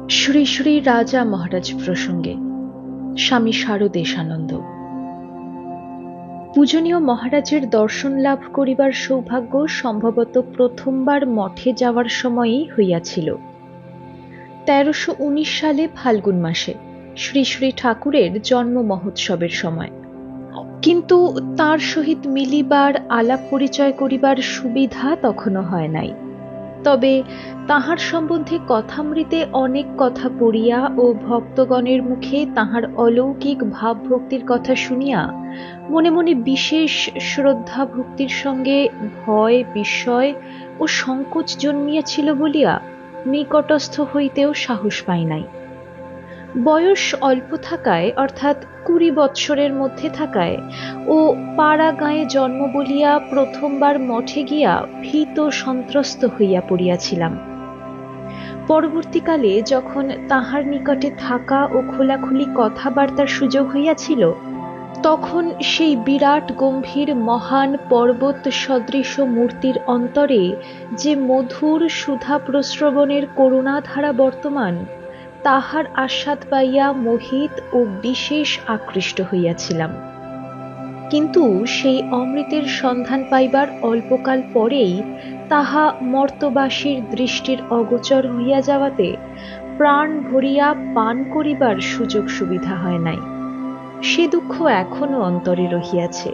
শ্রী শ্রী রাজা মহারাজ প্রসঙ্গে স্বামী শারদেশানন্দ। পূজনীয় মহারাজের দর্শন লাভ করিবার সৌভাগ্য সম্ভবত প্রথমবার মঠে যাওয়ার সময়ই হইয়াছিল। ১৩১৯ সালে ফাল্গুন মাসে শ্রী শ্রী ঠাকুরের জন্ম মহোৎসবের সময়, কিন্তু তার সহিত মিলিবার আলাপ পরিচয় করিবার সুবিধা তখনও হয় নাই। তবে তাহার সম্বন্ধে কথামৃতে অনেক কথা পড়িয়া ও ভক্তগণের মুখে তাহার অলৌকিক ভাবভক্তির কথা শুনিয়া মনে মনে বিশেষ শ্রদ্ধা ভক্তির সঙ্গে ভয়, বিস্ময় ও সংকোচ জন্মিয়াছিল বলিয়া নিকটস্থ হইতেও সাহস পাই নাই। বয়স অল্প থাকায়, অর্থাৎ ২০ বৎসরের মধ্যে থাকায় ও পাড়া গাঁয়ে জন্ম বলিয়া প্রথমবার মঠে গিয়া ভীত সন্ত্রস্ত হইয়া পড়িয়াছিলাম। পরবর্তীকালে যখন তাহার নিকটে থাকা ও খোলাখুলি কথাবার্তার সুযোগ হইয়াছিল, তখন সেই বিরাট গম্ভীর মহান পর্বত সদৃশ মূর্তির অন্তরে যে মধুর সুধা প্রস্রবণের করুণাধারা বর্তমান, তাহার আস্বাদ পাইয়া মোহিত ও বিশেষ আকৃষ্ট হইয়াছিলাম। কিন্তু সেই অমৃতের সন্ধান পাইবার অল্পকাল পরেই তাহা মর্তবাসীর দৃষ্টির অগোচর হইয়া যাওয়াতে প্রাণ ভরিয়া পান করিবার সুযোগ সুবিধা হয় নাই। সে দুঃখ এখনো অন্তরে রহিয়াছে।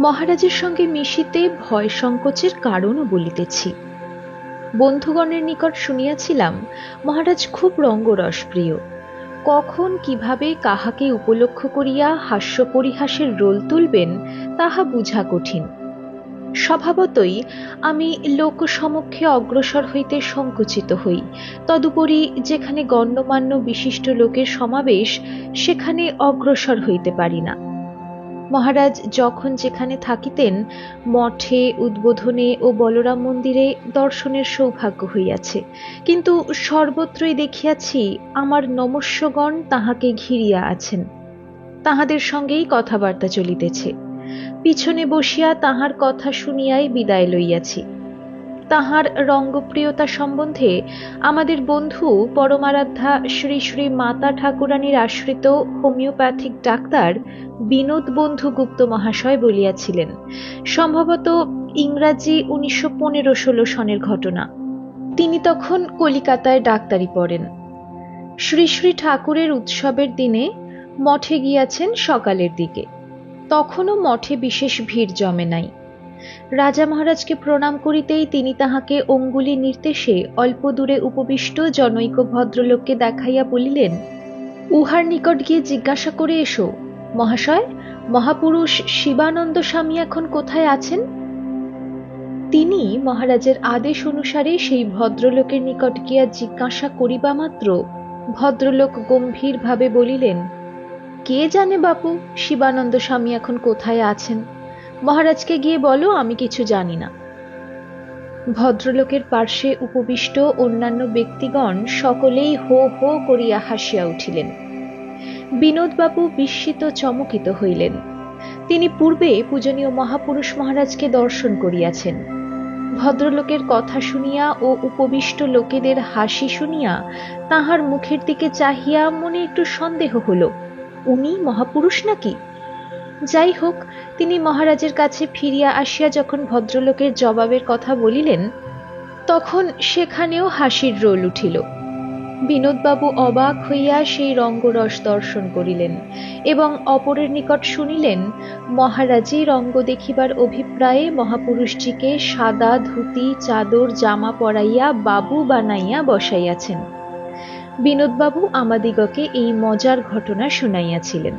মহারাজের সঙ্গে মিশিতে ভয় সংকোচের কারণও বলিতেছি। বন্ধুগণের নিকট শুনিয়াছিলাম মহারাজ খুব রঙ্গরসপ্রিয়। কখন কিভাবে কাহাকে উপলক্ষ করিয়া হাস্য পরিহাসের রোল তুলবেন তাহা বুঝা কঠিন। স্বভাবতই আমি লোক সমক্ষে অগ্রসর হইতে সংকুচিত হই। তদুপরি যেখানে গণ্যমান্য বিশিষ্ট লোকের সমাবেশ, সেখানে অগ্রসর হইতে পারি না। মহারাজ যখন যেখানে থাকিতেন, মঠে, উদ্বোধনে ও বলরাম মন্দিরে দর্শনের সৌভাগ্য হইয়াছে, কিন্তু সর্বত্রই দেখিয়াছি আমার নমস্যগণ তাহাকে ঘিরিয়া আছেন। তাহাদের সঙ্গেই কথাবার্তা চলিতেছে। পিছনে বসিয়া তাহার কথা শুনিয়াই বিদায় লইয়াছি। তাহার রঙ্গপ্রিয়তা সম্বন্ধে আমাদের বন্ধু পরমারাধ্যা শ্রী শ্রী মাতা ঠাকুরানীর আশ্রিত হোমিওপ্যাথিক ডাক্তার বিনোদ বন্ধু গুপ্ত মহাশয় বলিয়াছিলেন, সম্ভবত ইংরাজি ১৯১৫-১৬ সনের ঘটনা। তিনি তখন কলিকাতায় ডাক্তারি পড়েন। শ্রী শ্রী ঠাকুরের উৎসবের দিনে মঠে গিয়াছেন সকালের দিকে। তখনও মঠে বিশেষ ভিড় জমে নাই। রাজা মহারাজকে প্রণাম করিতেই তিনি তাহাকে অঙ্গুলি নির্দেশে অল্প দূরে উপবিষ্ট জনৈক ভদ্রলোককে দেখাইয়া বলিলেন, উহার নিকট গিয়ে জিজ্ঞাসা করে এসো, মহাশয়, মহাপুরুষ শিবানন্দ স্বামী এখন কোথায় আছেন? তিনি মহারাজের আদেশ অনুসারে সেই ভদ্রলোকের নিকট গিয়া জিজ্ঞাসা করিবা মাত্র ভদ্রলোক গম্ভীরভাবে বলিলেন, কে জানে বাপু, শিবানন্দ স্বামী এখন কোথায় আছেন? মহারাজকে গিয়ে বলো আমি কিছু জানি না। ভদ্রলোকের পার্শ্বে উপবিষ্ট অন্যান্য ব্যক্তিগণ সকলেই হো হো করিয়া হাসিয়া উঠিলেন। বিনোদবাবু বিস্মিত চমকিত হইলেন। তিনি পূর্বে পূজনীয় মহাপুরুষ মহারাজকে দর্শন করিয়াছেন। ভদ্রলোকের কথা শুনিয়া ও উপবিষ্ট লোকেদের হাসি শুনিয়া তাহার মুখের দিকে চাহিয়া মনে একটু সন্দেহ হল, উনি মহাপুরুষ নাকি? যাই হোক, তিনি মহারাজের কাছে ফিরিয়া আসিয়া যখন ভদ্রলোকের জবাবের কথা বলিলেন, তখন সেখানেও হাসির রোল উঠিল। বিনোদবাবু অবাক হইয়া সেই রঙ্গরস দর্শন করিলেন এবং অপরের নিকট শুনিলেন, মহারাজই রঙ্গ দেখিবার অভিপ্রায়ে মহাপুরুষজিকে সাদা ধুতি, চাদর, জামা পরাইয়া বাবু বানাইয়া বসাইয়াছেন। বিনোদবাবু আমাদিগকে এই মজার ঘটনা শুনাইয়াছিলেন।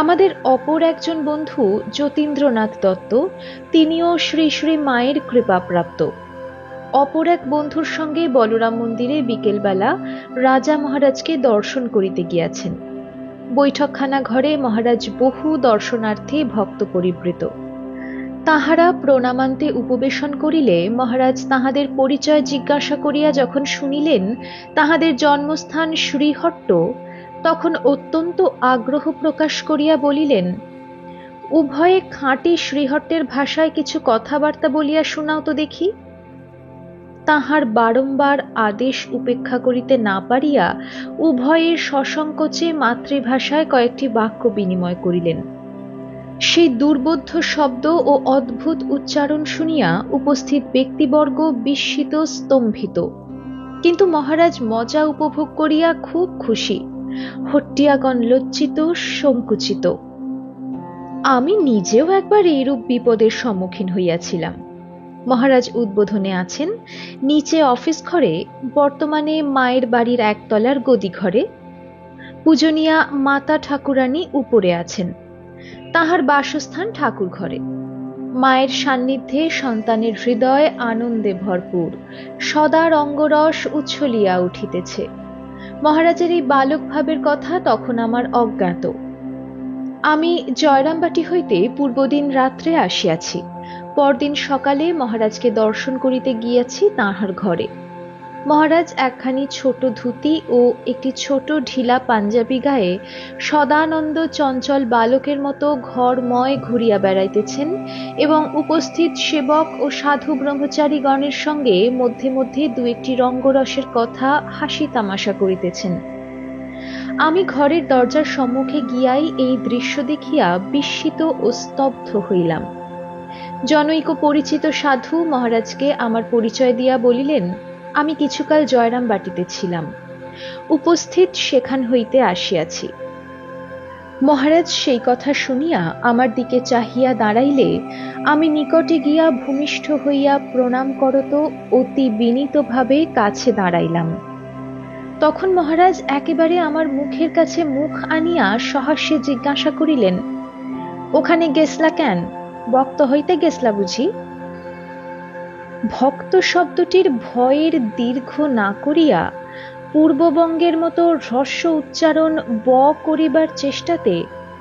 আমাদের অপর একজন বন্ধু যতীন্দ্রনাথ দত্ত, তিনিও শ্রী শ্রী মায়ের কৃপাপ্রাপ্ত। অপর এক বন্ধুর সঙ্গে বলরাম মন্দিরে বিকেলবেলা রাজা মহারাজকে দর্শন করিতে গিয়াছেন। বৈঠকখানা ঘরে মহারাজ বহু দর্শনার্থী ভক্ত পরিবৃত। তাহারা প্রণামান্তে উপবেশন করিলে মহারাজ তাহাদের পরিচয় জিজ্ঞাসা করিয়া যখন শুনিলেন তাহাদের জন্মস্থান শ্রীহট্ট, তখন অত্যন্ত আগ্রহ প্রকাশ করিয়া বলিলেন, উভয়ে খাঁটি শ্রীহট্টের ভাষায় কিছু কথাবার্তা বলিয়া শোনাও তো দেখি। তাহার বারংবার আদেশ উপেক্ষা করিতে না পারিয়া উভয়ে সসংকোচে মাতৃভাষায় কয়েকটি বাক্য বিনিময় করিলেন। সেই দুর্বোধ্য শব্দ ও অদ্ভুত উচ্চারণ শুনিয়া উপস্থিত ব্যক্তিবর্গ বিস্মিত স্তম্ভিত, কিন্তু মহারাজ মজা উপভোগ করিয়া খুব খুশি, হট্টিয়াগণ লজ্জিত সংকুচিত। আমি নিজেও একবার এইরূপ বিপদের সম্মুখীন হইয়াছিলাম। মহারাজ উদ্বোধনে আছেন, নিচে অফিস ঘরে, বর্তমানে মায়ের বাড়ির একতলার গদি ঘরে। পূজনীয়া মাতা ঠাকুরানী উপরে আছেন, তাহার বাসস্থান ঠাকুর ঘরে। মায়ের সান্নিধ্যে সন্তানের হৃদয় আনন্দে ভরপুর, সদা রঙ্গরস উচ্ছলিয়া উঠিতেছে। মহারাজের এই বালক ভাবের কথা তখন আমার অজ্ঞাত। আমি জয়রামবাটি হইতে পূর্বদিন রাত্রে আসিয়াছি। পরদিন সকালে মহারাজকে দর্শন করিতে গিয়াছি তাঁহার ঘরে। মহারাজ একখানি ছোট ধুতি ও একটি ছোট ঢিলা পাঞ্জাবি গায়ে সদানন্দ চঞ্চল বালকের মতো ঘরময় ঘুরিয়া বেড়াইতেছেন এবং উপস্থিত সেবক ও সাধু ব্রহ্মচারীগণের সঙ্গে মধ্যে মধ্যে দু একটি রঙ্গরসের কথা হাসি তামাশা করিতেছেন। আমি ঘরের দরজার সম্মুখে গিয়াই এই দৃশ্য দেখিয়া বিস্মিত ও স্তব্ধ হইলাম। জনৈক পরিচিত সাধু মহারাজকে আমার পরিচয় দিয়া বলিলেন, আমি কিছুকাল জয়রামবাটিতে ছিলাম, উপস্থিত সেখান হইতে আসিয়াছি। মহারাজ সেই কথা শুনিয়া আমার দিকে চাহিয়া দাঁড়াইলে আমি নিকটে গিয়া ভূমিষ্ঠ হইয়া প্রণাম করত অতি বিনীতভাবে কাছে দাঁড়াইলাম। তখন মহারাজ একেবারে আমার মুখের কাছে মুখ আনিয়া সহাস্যে জিজ্ঞাসা করিলেন, ওখানে গেছলা কেন? ভক্ত হইতে গেছলা বুঝি? ভক্ত শব্দটির ভয়ের দীর্ঘ না করিয়া পূর্ববঙ্গের মতো হ্রস্ব উচ্চারণ ব করিবার চেষ্টাতে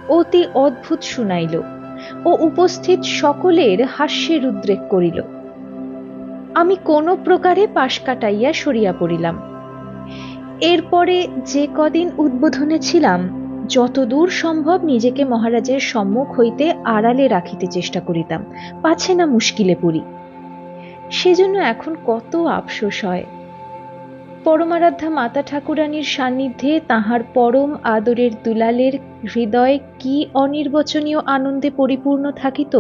অতি অদ্ভুত শুনাইল ও উপস্থিত সকলের হাস্যের উদ্রেক করিল। আমি কোনো প্রকারে পাশ কাটাইয়া সরিয়া পড়িলাম। এরপরে যে কদিন উদ্বোধনে ছিলাম, যতদূর সম্ভব নিজেকে মহারাজের সম্মুখ হইতে আড়ালে রাখিতে চেষ্টা করিতাম, পাছে না মুশকিলে পড়ি। সেজন্য এখন কত আফসোস হয়। পরমারাধ্যা মাতা ঠাকুরানীর সান্নিধ্যে তাহার পরম আদরের দুলালের হৃদয় কি অনির্বচনীয় আনন্দে পরিপূর্ণ থাকিত,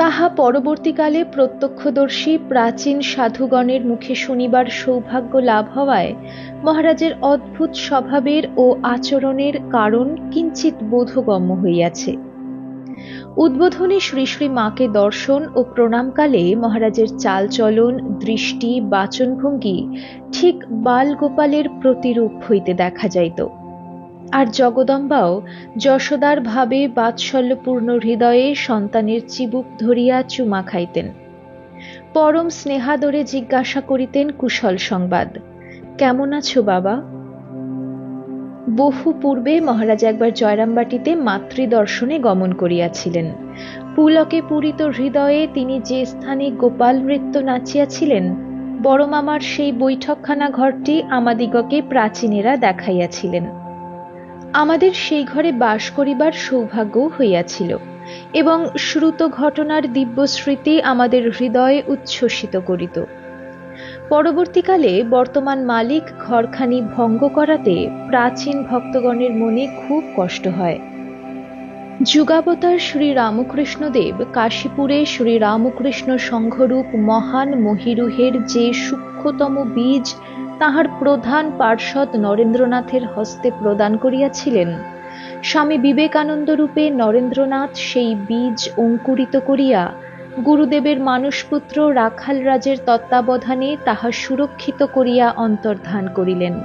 তাহা পরবর্তীকালে প্রত্যক্ষদর্শী প্রাচীন সাধুগণের মুখে শুনিবার সৌভাগ্য লাভ হওয়ায় মহারাজের অদ্ভুত স্বভাবের ও আচরণের কারণ কিঞ্চিৎ বোধগম্য হইয়াছে। উদ্বোধনে শ্রী শ্রী মাকে দর্শন ও প্রণামকালে মহারাজের চালচলন, দৃষ্টি, বাচনভঙ্গি ঠিক বালগোপালের প্রতিরূপ হইতে দেখা যাইত। আর জগদম্বাও যশোদার ভাবে বাৎসল্যপূর্ণ হৃদয়ে সন্তানের চিবুক ধরিয়া চুমা খাইতেন। পরম স্নেহাদরে জিজ্ঞাসা করিতেন কুশল সংবাদ, কেমন আছো বাবা? বহু পূর্বে মহারাজ একবার জয়রামবাটিতে মাতৃদর্শনে গমন করিয়াছিলেন। পুলকে পূরিত হৃদয়ে তিনি যে স্থানে গোপাল নৃত্য নাচিয়াছিলেন, বড় মামার সেই বৈঠকখানা ঘরটি আমাদিগকে প্রাচীনেরা দেখাইয়াছিলেন। আমাদের সেই ঘরে বাস করিবার সৌভাগ্য হইয়াছিল এবং শ্রুত ঘটনার দিব্য স্মৃতি আমাদের হৃদয়ে উচ্ছ্বসিত করিত। পরবর্তীকালে বর্তমান মালিক ঘরখানি ভঙ্গ করাতে প্রাচীন ভক্তগণের মনে খুব কষ্ট হয়। যুগাবতার শ্রী রামকৃষ্ণদেব কাশীপুরে শ্রী রামকৃষ্ণ সংঘরূপ মহান মহিরুহের যে সূক্ষ্মতম বীজ তাহার প্রধান পার্ষদ নরেন্দ্রনাথের হস্তে প্রদান করিয়াছিলেন, স্বামী বিবেকানন্দ রূপে নরেন্দ্রনাথ সেই বীজ অঙ্কুরিত করিয়া গুরুদেবের মানসপুত্র রাখাল রাজের তত্ত্বাবধানে তাহা সুরক্ষিত করিয়া অন্তর্ধান করিলেন।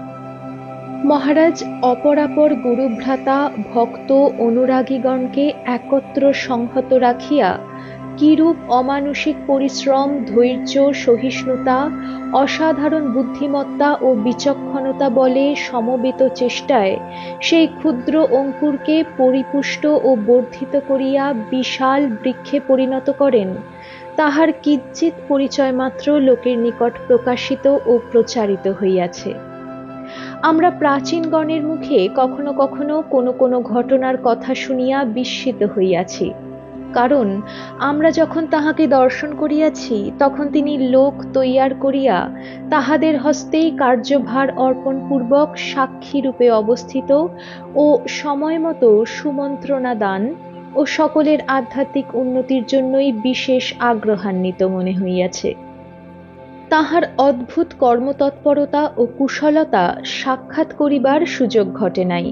মহারাজ অপরাপর গুরুভ্রাতা ভক্ত অনুরাগীগণকে একত্র সংহত রাখিয়া কিরূপ অমানুষিক পরিশ্রম, ধৈর্য, সহিষ্ণুতা, অসাধারণ বুদ্ধিমত্তা ও বিচক্ষণতা বলে সমবেত চেষ্টায় সেই ক্ষুদ্র অঙ্কুরকে পরিপুষ্ট ও বর্ধিত করিয়া বিশাল বৃক্ষে পরিণত করেন, তাহার কিঞ্চিৎ পরিচয় মাত্র লোকের নিকট প্রকাশিত ও প্রচারিত হইয়াছে। আমরা প্রাচীনগণের মুখে কখনো কখনো কোনো কোনো ঘটনার কথা শুনিয়া বিস্মিত হইয়াছি, কারণ আমরা যখন তাহাকে দর্শন করিয়াছি তখন তিনি লোক তৈয়ার করিয়া তাহাদের হস্তেই কার্যভার অর্পণ পূর্বক সাক্ষী রূপে অবস্থিত ও সময় মতো সুমন্ত্রণা দান ও সকলের আধ্যাত্মিক উন্নতির জন্যই বিশেষ আগ্রহান্বিত মনে হইয়াছে। তাহার অদ্ভুত কর্মতৎপরতা ও কুশলতা সাক্ষাৎ করিবার সুযোগ ঘটে নাই।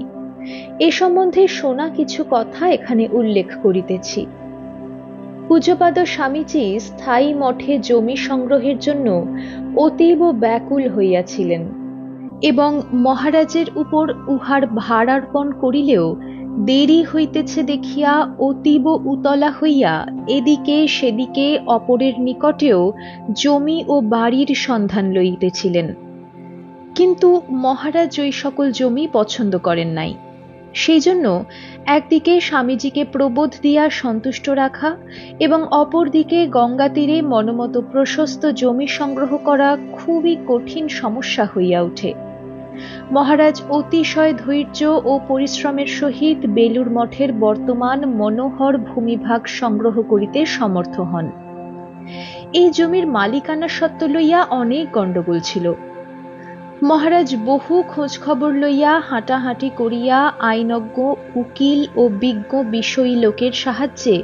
এ সম্বন্ধে শোনা কিছু কথা এখানে উল্লেখ করিতেছি। পূজ্যপাদ স্বামীজি স্থায়ী মঠে জমি সংগ্রহের জন্য অতীব ব্যাকুল হইয়াছিলেন এবং মহারাজের উপর উহার ভারার্পণ করিলেও দেরি হইতেছে দেখিয়া অতীব উতলা হইয়া এদিকে সেদিকে অপরের নিকটেও জমি ও বাড়ির সন্ধান লইতেছিলেন। কিন্তু মহারাজ ওই সকল জমি পছন্দ করেন নাই। সেই জন্য একদিকে স্বামীজিকে প্রবোধ দিয়া সন্তুষ্ট রাখা এবং অপরদিকে গঙ্গা তীরে মনমত প্রশস্ত জমি সংগ্রহ করা খুবই কঠিন সমস্যা হইয়া ওঠে। মহারাজ অতিশয় ধৈর্য ও পরিশ্রমের সহিত বেলুড় মঠের বর্তমান মনোহর ভূমিভাগ সংগ্রহ করিতে সমর্থ হন। এই জমির মালিকানা সত্ত্ব লইয়া অনেক গণ্ডগোল ছিল। মহারাজ বহু খোঁজ খবর লইয়া হাঁটাহাঁটি করিয়া আইনজ্ঞ, উকিল ও বিজ্ঞ বিষয়ী লোকের সাহায্যে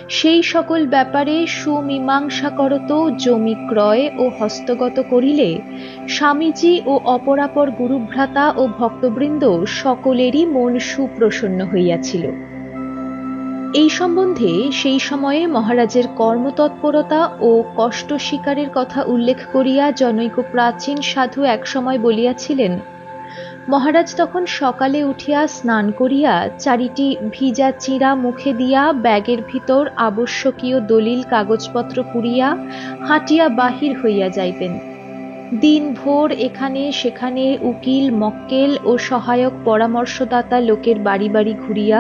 সেই সকল ব্যাপারে সুমীমাংসা করত জমি ক্রয় ও হস্তগত করিলে স্বামীজি ও অপরাপর গুরুভ্রাতা ও ভক্তবৃন্দ সকলেরই মন সুপ্রসন্ন হইয়াছিল। এই সম্বন্ধে সেই সময়ে মহারাজের কর্মতৎপরতা ও কষ্ট স্বীকারের কথা উল্লেখ করিয়া জনৈক প্রাচীন সাধু একসময় বলিয়াছিলেন, মহারাজ তখন সকালে উঠিয়া স্নান করিয়া চারিটি ভিজা চিরা মুখে দিয়া ব্যাগের ভিতর আবশ্যকীয় দলিল কাগজপত্র পুরিয়া হাঁটিয়া বাহির হইয়া যাইতেন। দিনভর এখানে সেখানে উকিল, মক্কেল ও সহায়ক পরামর্শদাতা লোকের বাড়ি বাড়ি ঘুরিয়া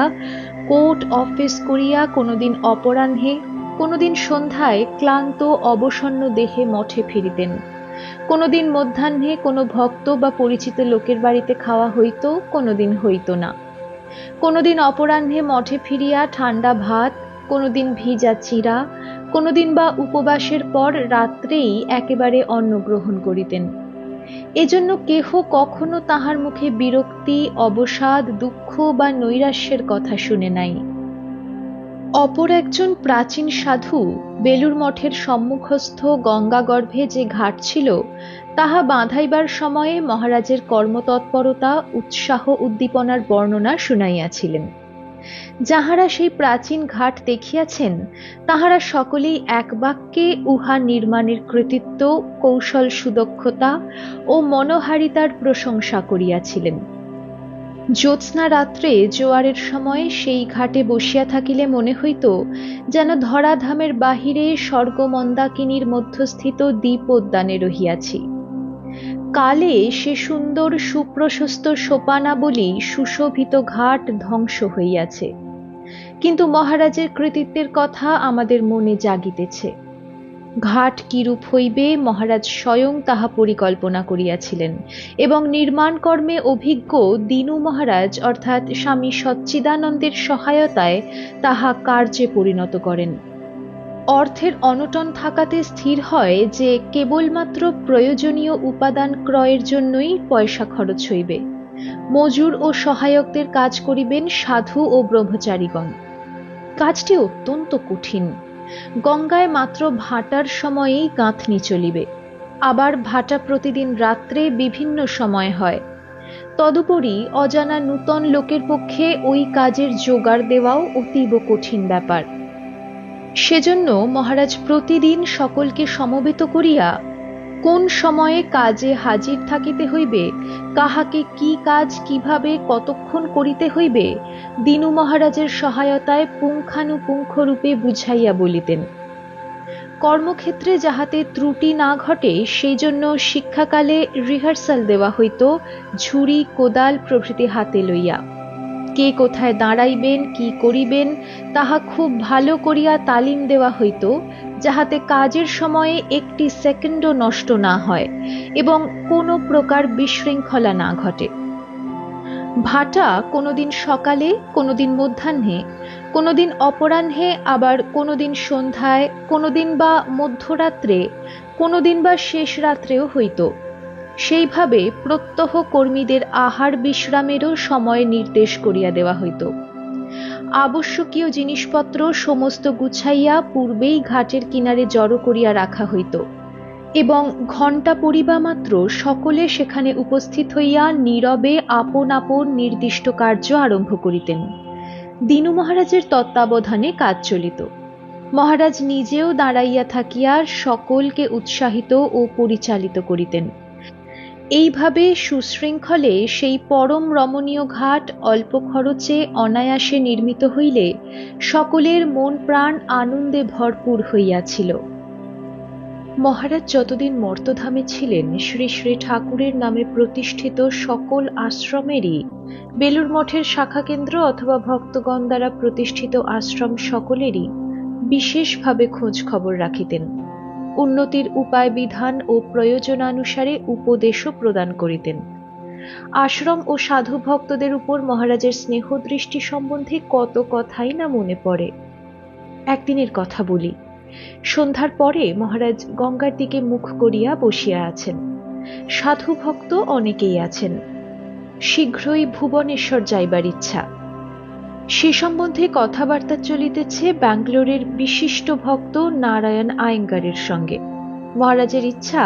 কোর্ট অফিস করিয়া কোনোদিন অপরাহ্নে, কোনোদিন সন্ধ্যায় ক্লান্ত অবসন্ন দেহে মঠে ফিরিতেন। কোনোদিন মধ্যাহ্নে কোনো ভক্ত বা পরিচিত লোকের বাড়িতে খাওয়া হইত, কোনোদিন হইত না। কোনোদিন অপরাহ্নে মঠে ফিরিয়া ঠান্ডা ভাত, কোনোদিন ভিজা চিরা, কোনোদিন বা উপবাসের পর রাত্রেই একেবারে অন্ন গ্রহণ করিতেন। এজন্য কেহ কখনো তাহার মুখে বিরক্তি, অবসাদ, দুঃখ বা নৈরাশ্যের কথা শুনে নাই। অপর একজন প্রাচীন সাধু বেলুড় মঠের সম্মুখস্থ গঙ্গাগর্ভে যে ঘাট ছিল তাহা বাঁধাইবার সময়ে মহারাজের কর্মতৎপরতা, উৎসাহ উদ্দীপনার বর্ণনা শুনাইয়াছিলেন। যাহারা সেই প্রাচীন ঘাট দেখিয়াছেন তাহারা সকলেই এক বাক্যে উহা নির্মাণের কৃতিত্ব, কৌশল, সুদক্ষতা ও মনোহারিতার প্রশংসা করিয়াছিলেন। জ্যোৎস্না রাত্রে জোয়ারের সময় সেই ঘাটে বসিয়া থাকিলে মনে হইত যেন ধরাধামের বাহিরে স্বর্গমন্দাকিনীর মধ্যস্থিত দ্বীপোদ্যানে রহিয়াছি। কালে সে সুন্দর সুপ্রশস্ত সোপানাবলী সুশোভিত ঘাট ধ্বংস হইয়াছে, কিন্তু মহারাজের কৃতিত্বের কথা আমাদের মনে জাগিতেছে। ঘাট কিরূপ হইবে মহারাজ স্বয়ং তাহা পরিকল্পনা করিয়াছিলেন এবং নির্মাণ কর্মে অভিজ্ঞ দীনু মহারাজ অর্থাৎ স্বামী সচ্চিদানন্দের সহায়তায় তাহা কার্যে পরিণত করেন। অর্থের অনটন থাকাতে স্থির হয় যে কেবলমাত্র প্রয়োজনীয় উপাদান ক্রয়ের জন্যই পয়সা খরচ হইবে। মজুর ও সহায়কদের কাজ করিবেন সাধু ও ব্রহ্মচারীগণ। কাজটি অত্যন্ত কঠিন। গঙ্গায় মাত্র ভাটার সময়েই গাঁথনি চলিবে, আবার ভাটা প্রতিদিন রাত্রে বিভিন্ন সময় হয়। তদুপরি অজানা নূতন লোকের পক্ষে ওই কাজের জোগাড় দেওয়াও অতীব কঠিন ব্যাপার। সেজন্য মহারাজ প্রতিদিন সকলকে সমবেত করিয়া কোন সময়ে কাজে হাজির থাকিতে হইবে, কাহাকে কি কাজ কিভাবে কতক্ষণ করিতে হইবে, দীনু মহারাজের সহায়তায় পুঙ্খানুপুঙ্খ রূপে বুঝাইয়া বলিতেন। কর্মক্ষেত্রে যাহাতে ত্রুটি না ঘটে সেই জন্য শিক্ষাকালে রিহার্সাল দেওয়া হইত ঝুড়ি, কোদাল প্রভৃতি হাতে লইয়া। কে কোথায় দাঁড়াইবেন, কি করিবেন তাহা খুব ভালো করিয়া তালিম দেওয়া হইত, যাহাতে কাজের সময়ে একটি সেকেন্ডও নষ্ট না হয় এবং কোনো প্রকার বিশৃঙ্খলা না ঘটে। ভাটা কোনোদিন সকালে, কোনোদিন মধ্যাহ্নে, কোনোদিন অপরাহ্নে, আবার কোনোদিন সন্ধ্যায়, কোনোদিন বা মধ্যরাত্রে, কোনোদিন বা শেষ রাত্রেও হইত। সেইভাবে প্রত্যহ কর্মীদের আহার বিশ্রামেরও সময় নির্দেশ করিয়া দেওয়া হইত। আবশ্যকীয় জিনিসপত্র সমস্ত গুছাইয়া পূর্বেই ঘাটের কিনারে জড়ো করিয়া রাখা হইত, এবং ঘণ্টা পড়িবা মাত্র সকলে সেখানে উপস্থিত হইয়া নীরবে আপন আপন নির্দিষ্ট কার্য আরম্ভ করিতেন। দীনু মহারাজের তত্ত্বাবধানে কাজ চলিত। মহারাজ নিজেও দাঁড়াইয়া থাকিয়া সকলকে উৎসাহিত ও পরিচালিত করিতেন। এইভাবে সুশৃঙ্খলে সেই পরম রমণীয় ঘাট অল্প খরচে অনায়াসে নির্মিত হইলে সকলের মন প্রাণ আনন্দে ভরপুর হইয়াছিল। মহারাজ যতদিন মর্তধামে ছিলেন, শ্রী শ্রী ঠাকুরের নামে প্রতিষ্ঠিত সকল আশ্রমেরই, বেলুড় মঠের শাখা কেন্দ্র অথবা ভক্তগণ দ্বারা প্রতিষ্ঠিত আশ্রম সকলেরই বিশেষভাবে খোঁজ খবর রাখিতেন। উন্নতির উপায় বিধান ও প্রয়োজনানুসারে উপদেশও প্রদান করিতেন। আশ্রম ও সাধু ভক্তদের উপর মহারাজের স্নেহ দৃষ্টি সম্বন্ধে কত কথাই না মনে পড়ে। একদিনের কথা বলি। সন্ধ্যার পরে মহারাজ গঙ্গার দিকে মুখ করিয়া বসিয়া আছেন। সাধু ভক্ত অনেকেই আছেন। শীঘ্রই ভুবনেশ্বর যাইবার ইচ্ছা। সে সম্বন্ধে কথাবার্তা চলিতেছে ব্যাঙ্গালোরের বিশিষ্ট ভক্ত নারায়ণ আয়েঙ্গারের সঙ্গে। মহারাজের ইচ্ছা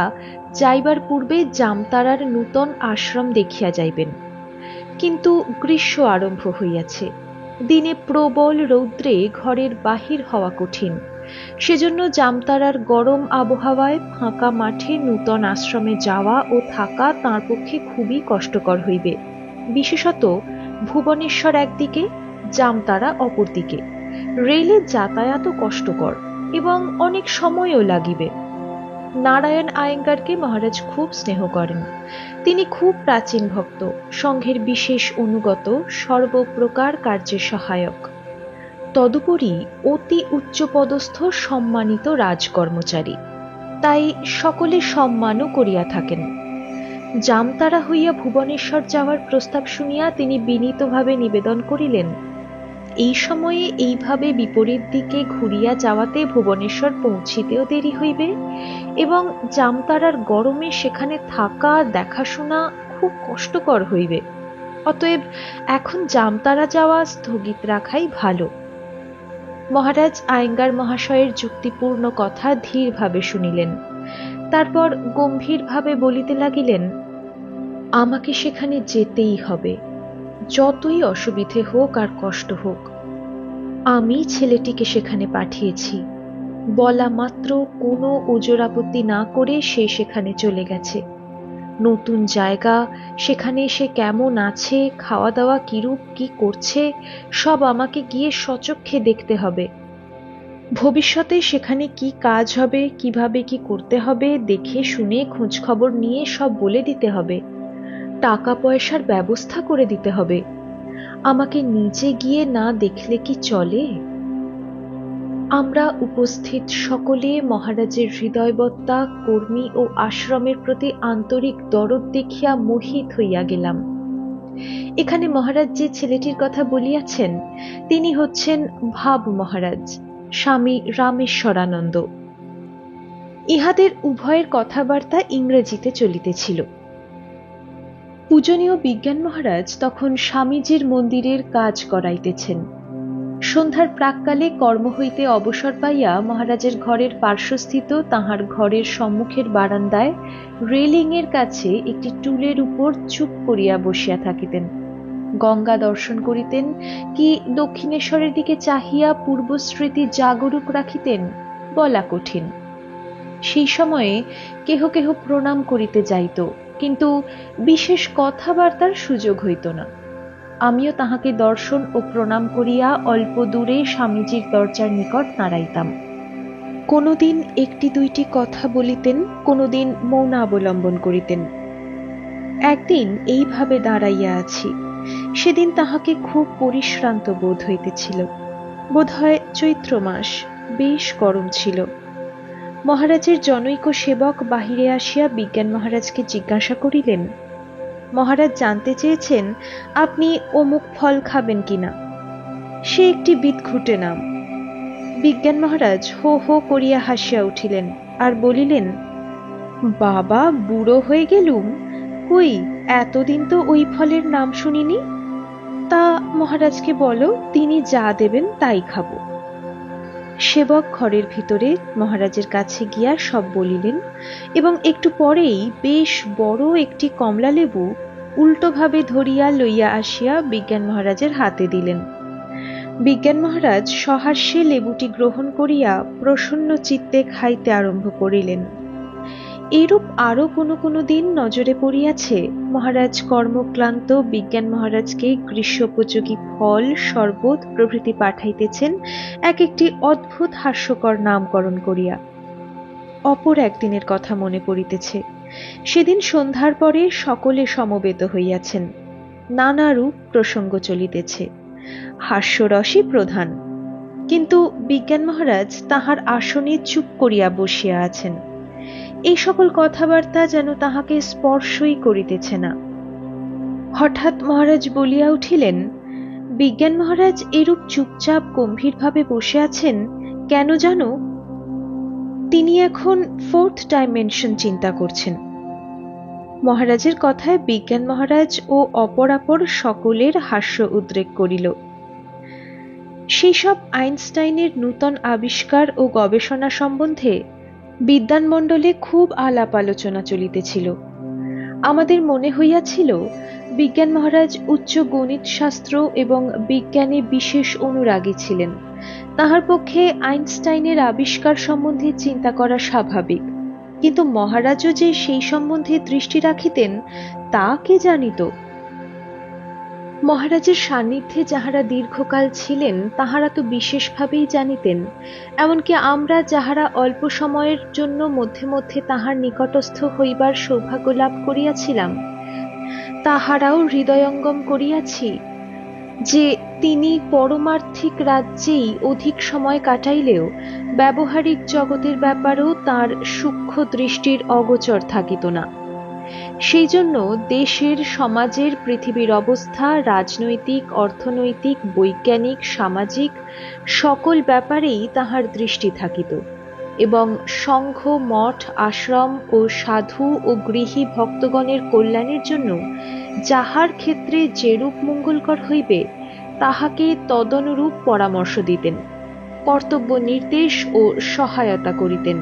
যাইবার পূর্বে জামতারার নূতন আশ্রম দেখিয়া যাইবেন। কিন্তু গ্রীষ্ম আরম্ভ হইয়াছে। দিনে প্রবল রৌদ্রে ঘরের বাহির হওয়া কঠিন। সেজন্য জামতারার গরম আবহাওয়ায় ফাঁকা মাঠে নূতন আশ্রমে যাওয়া ও থাকা তাঁর পক্ষে খুবই কষ্টকর হইবে। বিশেষত ভুবনেশ্বর একদিকে, জামতারা অপরদিকে। রেলে যাতায়াত কষ্টকর এবং অনেক সময়ও লাগিবে। নারায়ণ আয়েঙ্গারকে মহারাজ খুব স্নেহ করেন। তিনি খুব প্রাচীন ভক্ত, সংঘের বিশেষ অনুগত, সর্বপ্রকার কার্যে সহায়ক। তদুপরি অতি উচ্চপদস্থ সম্মানিত রাজকর্মচারী, তাই সকলে সম্মানও করিয়া থাকেন। জামতারা হইয়া ভুবনেশ্বর যাওয়ার প্রস্তাব শুনিয়া তিনি বিনীতভাবে নিবেদন করিলেন, এই সময়ে এইভাবে বিপরীত দিকে ঘুরিয়া যাওয়াতে ভুবনেশ্বর পৌঁছিতেও দেরি হইবে এবং জামতারার গরমে সেখানে থাকা দেখাশোনা খুব কষ্টকর হইবে। অতএব এখন জামতারা যাওয়া স্থগিত রাখাই ভালো। মহারাজ আয়েঙ্গার মহাশয়ের যুক্তিপূর্ণ কথা ধীরভাবে শুনিলেন। তারপর গম্ভীরভাবে বলিতে লাগিলেন, আমাকে সেখানে যেতেই হবে, যতই অসুবিধে হোক আর কষ্ট হোক। আমি ছেলেটিকে সেখানে পাঠিয়েছি। বলা মাত্র কোনো ওজর আপত্তি না করে সে সেখানে চলে গেছে। নতুন জায়গা, সেখানে সে কেমন আছে, খাওয়া দাওয়া কিরূপ, কি করছে, সব আমাকে গিয়ে সচক্ষে দেখতে হবে। ভবিষ্যতে সেখানে কি কাজ হবে, কিভাবে কি করতে হবে, দেখে শুনে খোঁজ খবর নিয়ে সব বলে দিতে হবে। টাকা পয়সার ব্যবস্থা করে দিতে হবে। আমাকে নিজে গিয়ে না দেখলে কি চলে? আমরা উপস্থিত সকলে মহারাজের হৃদয়বত্তা, কর্মী ও আশ্রমের প্রতি আন্তরিক দরদ দেখিয়া মোহিত হইয়া গেলাম। এখানে মহারাজ যে ছেলেটির কথা বলিয়াছেন, তিনি হচ্ছেন ভাব মহারাজ, স্বামী রামেশ্বরানন্দ। ইহাদের উভয়ের কথাবার্তা ইংরেজিতে চলিতেছিল। পূজনীয় বিজ্ঞান মহারাজ তখন স্বামীজির মন্দিরের কাজ করাইতেছেন। সন্ধ্যার প্রাক্কালে কর্ম হইতে অবসর পাইয়া মহারাজের ঘরের পার্শ্বস্থিত তাঁহার ঘরের সম্মুখের বারান্দায় রেলিংয়ের কাছে একটি টুলের উপর চুপ করিয়া বসিয়া থাকিতেন। গঙ্গা দর্শন করিতেন কি দক্ষিণেশ্বরের দিকে চাহিয়া পূর্বস্মৃতি জাগরূক রাখিতেন বলা কঠিন। সেই সময়ে কেহ কেহ প্রণাম করিতে যাইত, কিন্তু বিশেষ কথাবার্তার সুযোগ হইত না। আমিও তাহাকে দর্শন ও প্রণাম করিয়া অল্প দূরে স্বামীজির দরজার নিকট দাঁড়াইতাম। কোনোদিন একটি দুইটি কথা বলিতেন, কোনোদিন মৌন অবলম্বন করিতেন। একদিন এইভাবে দাঁড়াইয়া আছি। সেদিন তাহাকে খুব পরিশ্রান্ত বোধ হইতেছিল। বোধহয় চৈত্র মাস, বেশ গরম ছিল। মহারাজের জনৈক সেবক বাহিরে আসিয়া বিজ্ঞান মহারাজকে জিজ্ঞাসা করিলেন, মহারাজ জানতে চেয়েছেন আপনি অমুক ফল খাবেন কিনা। সে একটি বিদঘুটে নাম। বিজ্ঞান মহারাজ হো হো করিয়া হাসিয়া উঠিলেন আর বলিলেন, বাবা, বুড়ো হয়ে গেলুম, কই এতদিন তো ওই ফলের নাম শুনিনি। তা মহারাজকে বলো, তিনি যা দেবেন তাই খাবো। সেবক ঘরের ভিতরে মহারাজের কাছে গিয়া সব বলিলেন এবং একটু পরেই বেশ বড় একটি কমলা লেবু উল্টোভাবে ধরিয়া লইয়া আসিয়া বিজ্ঞান মহারাজের হাতে দিলেন। বিজ্ঞান মহারাজ সহাস্যে লেবুটি গ্রহণ করিয়া প্রসন্ন চিত্তে খাইতে আরম্ভ করিলেন। এইরূপ আরো কোনো কোনো দিন নজরে পড়িয়াছে। মহারাজ কর্মক্লান্ত বিজ্ঞান মহারাজকে গ্রীষ্মোপযোগী ফল, শরবত প্রভৃতি পাঠাইতেছেন এক একটি অদ্ভুত হাস্যকর নামকরণ করিয়া। অপর একদিনের কথা মনে পড়িতেছে। সেদিন সন্ধ্যার পরে সকলে সমবেত হইয়াছেন। নানারূপ প্রসঙ্গ চলিতেছে, হাস্যরসই প্রধান। কিন্তু বিজ্ঞান মহারাজ তাহার আসনে চুপ করিয়া বসিয়া আছেন। এই সকল কথাবার্তা যেন তাহাকে স্পর্শই করিতেছে না। হঠাৎ মহারাজ বলিয়া উঠিলেন, বিজ্ঞান মহারাজ এরূপ চুপচাপ গম্ভীরভাবে বসে আছেন কেন জানো? তিনি এখন 4th ডাইমেনশন চিন্তা করছেন। মহারাজের কথায় বিজ্ঞান মহারাজ ও অপরাপর সকলের হাস্য উদ্রেক করিল। সেই সব আইনস্টাইনের নূতন আবিষ্কার ও গবেষণা সম্বন্ধে বিদ্যানমণ্ডলে খুব আলাপ আলোচনা চলিতেছিল। আমাদের মনে হইয়াছিল বিজ্ঞান মহারাজ উচ্চ গণিত শাস্ত্র এবং বিজ্ঞানে বিশেষ অনুরাগী ছিলেন। তাহার পক্ষে আইনস্টাইনের আবিষ্কার সম্বন্ধে চিন্তা করা স্বাভাবিক, কিন্তু মহারাজও যে সেই সম্বন্ধে দৃষ্টি রাখিতেন তা কে জানিত? মহারাজের সান্নিধ্যে যাহারা দীর্ঘকাল ছিলেন তাহারা তো বিশেষভাবেই জানিতেন। এমনকি আমরা যাহারা অল্প সময়ের জন্য মধ্যে মধ্যে তাহার নিকটস্থ হইবার সৌভাগ্য লাভ করিয়াছিলাম, তাহারাও হৃদয়ঙ্গম করিয়াছি যে তিনি পরমার্থিক রাজ্যেই অধিক সময় কাটাইলেও ব্যবহারিক জগতের ব্যাপারেও তাঁর সূক্ষ্ম দৃষ্টির অগোচর থাকিত না। সেই জন্য দেশের, সমাজের, পৃথিবীর অবস্থা, রাজনৈতিক, অর্থনৈতিক, বৈজ্ঞানিক, সামাজিক সকল ব্যাপারেই তাহার দৃষ্টি থাকিত এবং সংঘ, মঠ, আশ্রম ও সাধু ও গৃহী ভক্তগণের কল্যাণের জন্য যাহার ক্ষেত্রে যেরূপ মঙ্গলকর হইবে তাহাকে তদনুরূপ পরামর্শ দিতেন, কর্তব্য নির্দেশ ও সহায়তা করিতেন।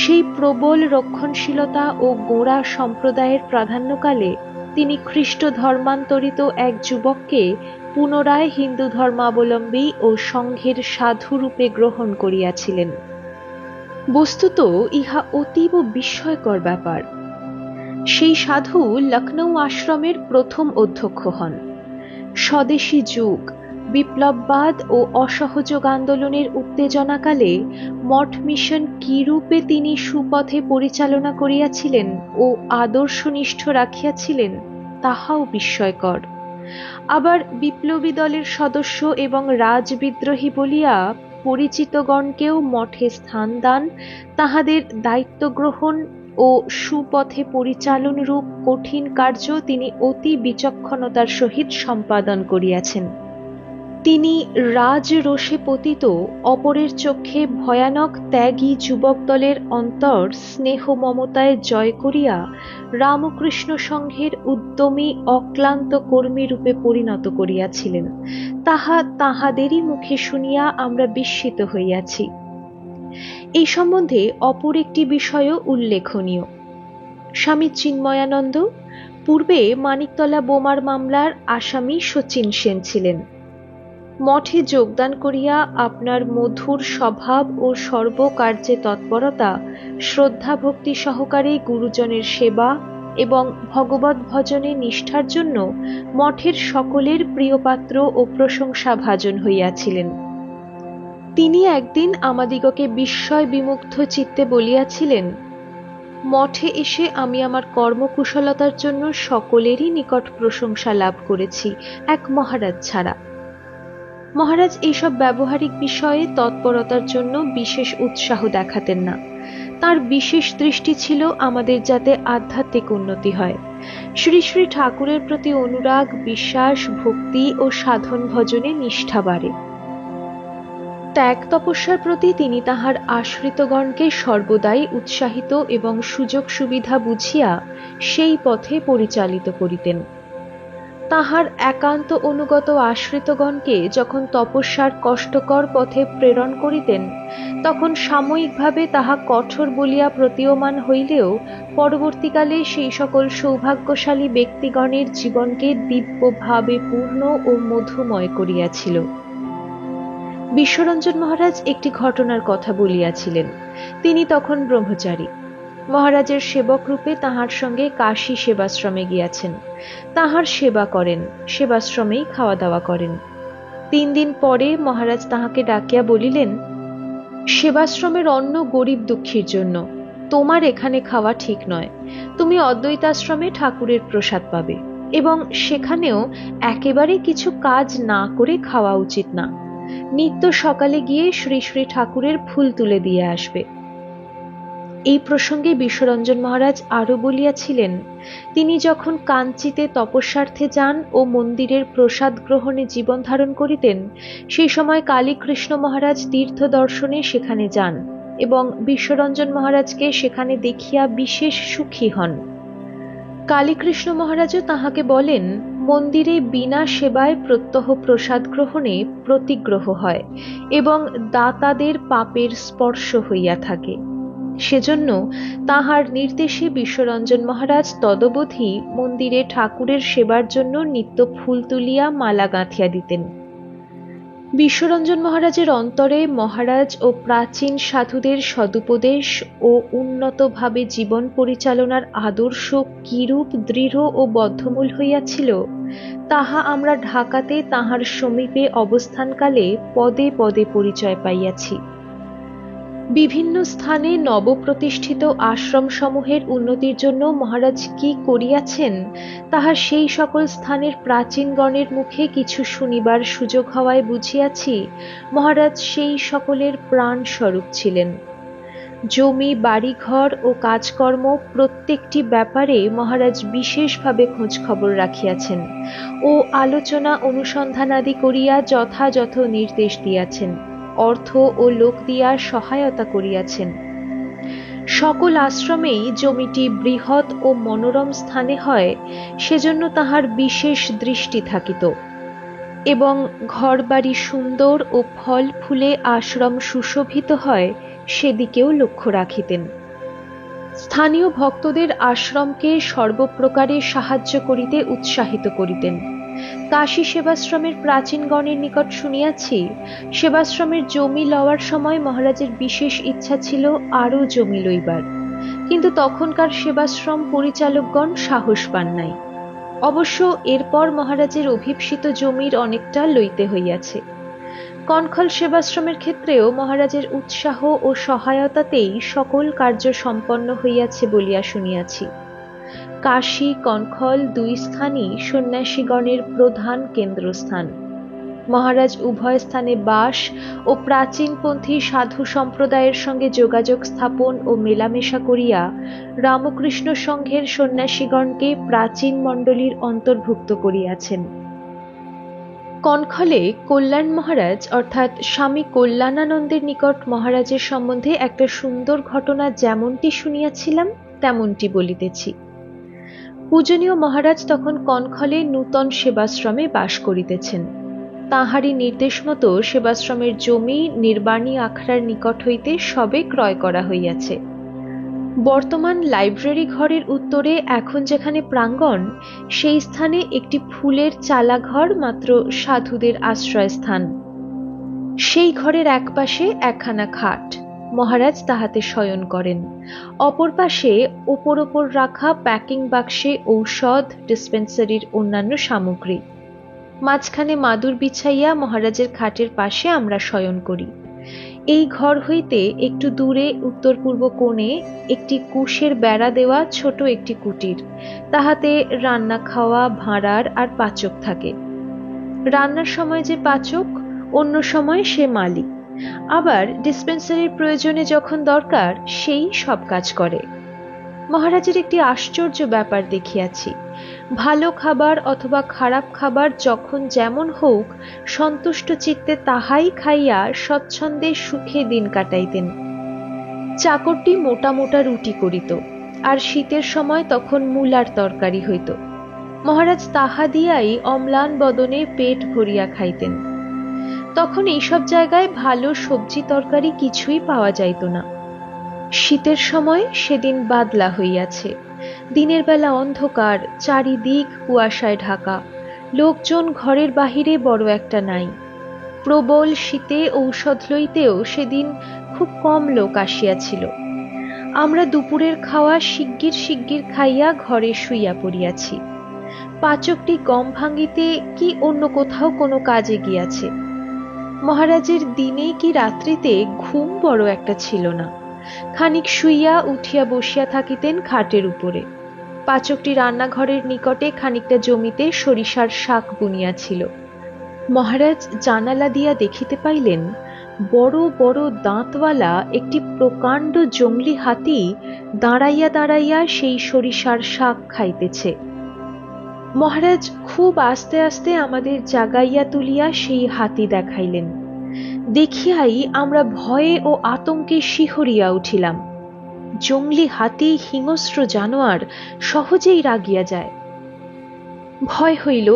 সেই প্রবল রক্ষণশীলতা ও গোঁড়া সম্প্রদায়ের প্রাধান্যকালে তিনি খ্রিস্ট ধর্মান্তরিত এক যুবককে পুনরায় হিন্দু ধর্মাবলম্বী ও সংঘের সাধুরূপে গ্রহণ করিয়াছিলেন। বস্তুত ইহা অতীব বিস্ময়কর ব্যাপার। সেই সাধু লখনৌ আশ্রমের প্রথম অধ্যক্ষ হন। স্বদেশী যুগ, বিপ্লববাদ ও অসহযোগ আন্দোলনের উত্তেজনাকালে মঠ মিশন কি রূপে তিনি সুপথে পরিচালনা করিয়াছিলেন ও আদর্শনিষ্ঠ রাখিয়াছিলেন তাহাও বিস্ময়কর। আবার বিপ্লবী দলের সদস্য এবং রাজবিদ্রোহী বলিয়া পরিচিতগণকেও মঠে স্থান দান, তাহাদের দায়িত্ব গ্রহণ ও সুপথে পরিচালন রূপ কঠিন কার্য তিনি অতি বিচক্ষণতার সহিত সম্পাদন করিয়াছেন। তিনি রাজরোষে পতিত, অপরের চক্ষে ভয়ানক ত্যাগী যুবক দলের অন্তর স্নেহ মমতায় জয় করিয়া রামকৃষ্ণ সংঘের উদ্যমী অক্লান্ত কর্মী রূপে পরিণত করিয়াছিলেন। তাহা তাহাদেরই মুখে শুনিয়া আমরা বিস্মিত হইয়াছি। এই সম্বন্ধে অপর একটি বিষয়ও উল্লেখনীয়। স্বামী চিন্ময়ানন্দ পূর্বে মানিকতলা বোমার মামলার আসামি শচীন সেন ছিলেন। মঠে যোগদান করিয়া আপনার মধুর স্বভাব ও সর্বকার্যে তৎপরতা, শ্রদ্ধা ভক্তি সহকারে গুরুজনের সেবা এবং ভগবত ভজনে নিষ্ঠার জন্য মঠের সকলের প্রিয়পাত্র ও প্রশংসাভাজন হইয়াছিলেন। তিনি একদিন আমাদিগকে বিস্ময় বিমুগ্ধ চিত্তে বলিয়াছিলেন, মঠে এসে আমি আমার কর্মকুশলতার জন্য সকলেরই নিকট প্রশংসা লাভ করেছি, এক মহারাজ ছাড়া। মহারাজ এইসব ব্যবহারিক বিষয়ে তৎপরতার জন্য বিশেষ উৎসাহ দেখাতেন না। তার বিশেষ দৃষ্টি ছিল আমাদের যাতে আধ্যাত্মিক উন্নতি হয়। শ্রী শ্রী ঠাকুরের প্রতি অনুরাগ, বিশ্বাস, ভক্তি ও সাধন ভজনে নিষ্ঠা বাড়ে। ত্যাগ তপস্যার প্রতি তিনি তাহার আশ্রিতগণকে সর্বদাই উৎসাহিত এবং সুযোগ সুবিধা বুঝিয়া সেই পথে পরিচালিত করিতেন। তাহার একান্ত অনুগত আশ্রিতগণকে যখন তপস্যার কষ্টকর পথে প্রেরণ করিতেন, তখন সাময়িকভাবে তাহা কঠোর বলিয়া প্রতীয়মান হইলেও পরবর্তীকালে সেই সকল সৌভাগ্যশালী ব্যক্তিগণের জীবনকে দিব্যভাবে পূর্ণ ও মধুময় করিয়াছিল। বিশ্বরঞ্জন মহারাজ একটি ঘটনার কথা বলিয়াছিলেন। তিনি তখন ব্রহ্মচারী। মহারাজের সেবক রূপে তাহার সঙ্গে কাশী সেবাশ্রমে গিয়াছেন। তাহার সেবা করেন, সেবাশ্রমেই খাওয়া দাওয়া করেন। 3 দিন পরে মহারাজ তাহাকে ডাকিয়া বলিলেন, সেবাশ্রমের অন্ন গরিব দুঃখীর জন্য, তোমার এখানে খাওয়া ঠিক নয়। তুমি অদ্বৈতাশ্রমে ঠাকুরের প্রসাদ পাবে, এবং সেখানেও একেবারে কিছু কাজ না করে খাওয়া উচিত না। নিত্য সকালে গিয়ে শ্রী শ্রী ঠাকুরের ফুল তুলে দিয়ে আসবে। এই প্রসঙ্গে বিশ্বরঞ্জন মহারাজ আরো বলিয়াছিলেন, তিনি যখন কাঞ্চিতে তপস্যার্থে যান ও মন্দিরের প্রসাদ গ্রহণে জীবন ধারণ করিতেন, সেই সময় কালীকৃষ্ণ মহারাজ তীর্থ দর্শনে সেখানে যান এবং বিশ্বরঞ্জন মহারাজকে সেখানে দেখিয়া বিশেষ সুখী হন। কালীকৃষ্ণ মহারাজও তাহাকে বলেন, মন্দিরে বিনা সেবায় প্রত্যহ প্রসাদ গ্রহণে প্রতিগ্রহ হয় এবং দাতাদের পাপের স্পর্শ হইয়া থাকে। সেজন্য তাহার নির্দেশে বিশ্বরঞ্জন মহারাজ তদবধি মন্দিরে ঠাকুরের সেবার জন্য নিত্য ফুল তুলিয়া মালা গাঁথিয়া দিতেন। বিশ্বরঞ্জন মহারাজের অন্তরে মহারাজ ও প্রাচীন সাধুদের সদুপদেশ ও উন্নতভাবে জীবন পরিচালনার আদর্শ কিরূপ দৃঢ় ও বদ্ধমূল হইয়াছিল, তাহা আমরা ঢাকাতে তাহার সমীপে অবস্থানকালে পদে পদে পরিচয় পাইয়াছি। বিভিন্ন স্থানে নবপ্রতিষ্ঠিত আশ্রমসমূহের উন্নতির জন্য মহারাজ কি করিয়াছেন, তাহা সেই সকল স্থানের প্রাচীনগণের মুখে কিছু শুনিবার সুযোগ হওয়ায় বুঝিয়াছি মহারাজ সেই সকলের প্রাণস্বরূপ ছিলেন। জমি, বাড়িঘর ও কাজকর্ম প্রত্যেকটি ব্যাপারে মহারাজ বিশেষভাবে খোঁজ খবর রাখিয়াছেন ও আলোচনা অনুসন্ধানাদি করিয়া যথাযথ নির্দেশ দিয়াছেন, অর্থ ও লোক দিয়া সহায়তা করিয়াছেন। সকল আশ্রমেই জমিটি বৃহৎ ও মনোরম স্থানে হয়, সেজন্য তাহার বিশেষ দৃষ্টি থাকিত এবং ঘরবাড়ি সুন্দর ও ফল ফুলে আশ্রম সুশোভিত হয়, সেদিকেও লক্ষ্য রাখিতেন। স্থানীয় ভক্তদের আশ্রমকে সর্বপ্রকারে সাহায্য করিতে উৎসাহিত করিতেন। কাশী সেবাশ্রমের প্রাচীনগণের নিকট শুনিয়াছি, সেবাশ্রমের জমি লওয়ার সময় মহারাজের বিশেষ ইচ্ছা ছিল আরও জমি লইবার, কিন্তু তখনকার সেবাশ্রম পরিচালকগণ সাহস পান নাই। অবশ্য এরপর মহারাজের অভীপ্সিত জমির অনেকটা লইতে হইয়াছে। কনখল সেবাশ্রমের ক্ষেত্রেও মহারাজের উৎসাহ ও সহায়তাতেই সকল কার্য সম্পন্ন হইয়াছে বলিয়া শুনিয়াছি। কাশী, কনখল 2 স্থানই সন্ন্যাসীগণের প্রধান কেন্দ্রস্থান। মহারাজ উভয় স্থানে বাস ও প্রাচীনপন্থী সাধু সম্প্রদায়ের সঙ্গে যোগাযোগ স্থাপন ও মেলামেশা করিয়া রামকৃষ্ণ সংঘের সন্ন্যাসীগণকে প্রাচীন মণ্ডলীর অন্তর্ভুক্ত করিয়াছেন। কনখলে কল্যাণ মহারাজ অর্থাৎ স্বামী কল্যাণানন্দের নিকট মহারাজের সম্বন্ধে একটা সুন্দর ঘটনা যেমনটি শুনিয়াছিলাম তেমনটি বলিতেছি। পূজনীয় মহারাজ তখন কনখলে নূতন সেবাশ্রমে বাস করিতেছেন। তাঁহারই নির্দেশ মতো সেবাশ্রমের জমি নির্বাণী আখড়ার নিকট হইতে সবে ক্রয় করা হইয়াছে। বর্তমান লাইব্রেরি ঘরের উত্তরে এখন যেখানে প্রাঙ্গণ, সেই স্থানে একটি ফুলের চালাঘর মাত্র সাধুদের আশ্রয়স্থান। সেই ঘরের এক পাশে একখানা খাট, মহারাজ তাহাতে শয়ন করেন। অপর পাশে ওপর রাখা প্যাকিং বাক্সে ঔষধ, ডিসপেন্সারির অন্যান্য সামগ্রী। মাঝখানে মাদুর বিছাইয়া মহারাজের খাটের পাশে আমরা শয়ন করি। এই ঘর হইতে একটু দূরে উত্তর পূর্ব কোণে একটি কুশের বেড়া দেওয়া ছোট একটি কুটির, তাহাতে রান্না খাওয়া, ভাঁড়ার আর পাচক থাকে। রান্নার সময় যে পাচক, অন্য সময় সে মালিক। আবার ডিসপেন্সারির প্রয়োজনে যখন দরকার সেই সব কাজ করে। মহারাজের একটি আশ্চর্য ব্যাপার দেখিয়াছি, ভালো খাবার অথবা খারাপ খাবার যখন যেমন হোক সন্তুষ্ট চিত্তে তাহাই খাইয়া স্বচ্ছন্দে সুখে দিন কাটাইতেন। চাকরটি মোটা মোটা রুটি করিত, আর শীতের সময় তখন মূলার তরকারি হইত। মহারাজ তাহা দিয়াই অম্লান বদনে পেট ভরিয়া খাইতেন। তখন এইসব জায়গায় ভালো সবজি তরকারি কিছুই পাওয়া যাইত না। শীতের সময় সেদিন বাদলা হইয়াছে, দিনের বেলা অন্ধকার, চারিদিক কুয়াশায় ঢাকা, লোকজন ঘরের বাহিরে বড় একটা নাই। প্রবল শীতে ঔষধ লইতেও সেদিন খুব কম লোক আসিয়াছিল। আমরা দুপুরের খাওয়া শিগগির শিগগির খাইয়া ঘরে শুইয়া পড়িয়াছি। পাচকটি গম ভাঙিতে কি অন্য কোথাও কোনো কাজে গিয়াছে। মহারাজের দিনে কি রাত্রিতে ঘুম বড় একটা ছিল না। খানিক শুইয়া উঠিয়া বসিয়া থাকিতেন খাটের উপরে। পাচকটি রান্নাঘরের নিকটে খানিকটা জমিতে সরিষার শাক বুনিয়াছিল। মহারাজ জানালা দিয়া দেখিতে পাইলেন বড় বড় দাঁতওয়ালা একটি প্রকাণ্ড জংলি হাতি দাঁড়াইয়া দাঁড়াইয়া সেই সরিষার শাক খাইতেছে। মহারাজ খুব আস্তে আস্তে আমাদের জাগাইয়া তুলিয়া সেই হাতি দেখাইলেন। দেখিয়াই আমরা ভয়ে ও আতঙ্কে শিহরিয়া উঠিলাম। জংলি হাতি হিংস্র জানোয়ার, সহজেই রাগিয়া যায়। ভয় হইল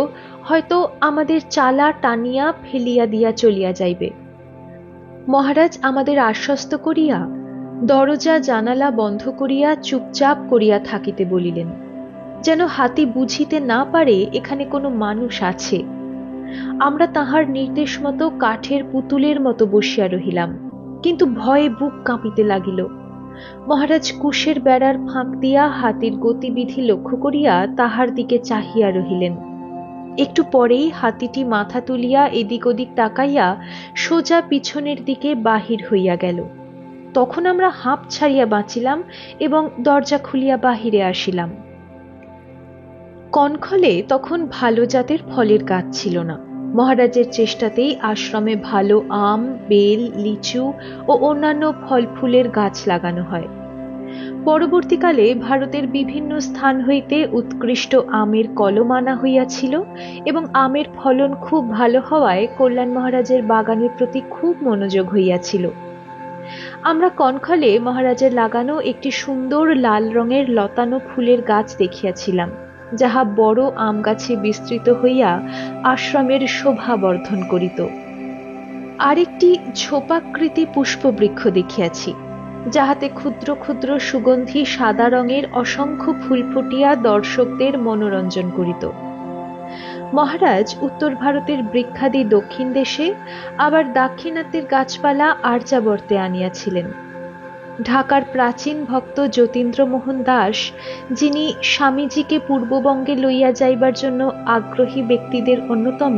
হয়তো আমাদের চালা টানিয়া ফেলিয়া দিয়া চলিয়া যাইবে। মহারাজ আমাদের আশ্বস্ত করিয়া দরজা জানালা বন্ধ করিয়া চুপচাপ করিয়া থাকিতে বলিলেন, যেন হাতি বুঝিতে না পারে এখানে কোনো মানুষ আছে। আমরা তাহার নির্দেশ মতো কাঠের পুতুলের মতো বসিয়া রহিলাম, কিন্তু ভয়ে বুক কাঁপিতে লাগিল। মহারাজ কুশের বেড়ার ফাঁক দিয়া হাতির গতিবিধি লক্ষ্য করিয়া তাহার দিকে চাহিয়া রহিলেন। একটু পরেই হাতিটি মাথা তুলিয়া এদিক ওদিক তাকাইয়া সোজা পিছনের দিকে বাহির হইয়া গেল। তখন আমরা হাঁপ ছাড়িয়া বাঁচিলাম এবং দরজা খুলিয়া বাহিরে আসিলাম। কনখলে তখন ভালো জাতের ফলের গাছ ছিল না। মহারাজের চেষ্টাতেই আশ্রমে ভালো আম, বেল, লিচু ও অন্যান্য ফল ফুলের গাছ লাগানো হয়। পরবর্তীকালে ভারতের বিভিন্ন স্থান হইতে উৎকৃষ্ট আমের কলম আনা হইয়াছিল এবং আমের ফলন খুব ভালো হওয়ায় কল্যাণ মহারাজের বাগানের প্রতি খুব মনোযোগ হইয়াছিল। আমরা কনখলে মহারাজের লাগানো একটি সুন্দর লাল রঙের লতানো ফুলের গাছ দেখিয়াছিলাম, যাহা বড় আম গাছে বিস্তৃত হইয়া আশ্রমের শোভা বর্ধন করিত। আরেকটি ঝোপাকৃতি পুষ্পবৃক্ষ দেখিয়াছি, যাহাতে ক্ষুদ্র ক্ষুদ্র সুগন্ধি সাদা রঙের অসংখ্য ফুল ফুটিয়া দর্শকদের মনোরঞ্জন করিত। মহারাজ উত্তর ভারতের বৃক্ষাদি দক্ষিণ দেশে, আবার দাক্ষিণাত্যের গাছপালা আর্যাবর্তে আনিয়াছিলেন। ঢাকার প্রাচীন ভক্ত যতীন্দ্রমোহন দাস, যিনি স্বামীজিকে পূর্ববঙ্গে লইয়া যাইবার জন্য আগ্রহী ব্যক্তিদের অন্যতম,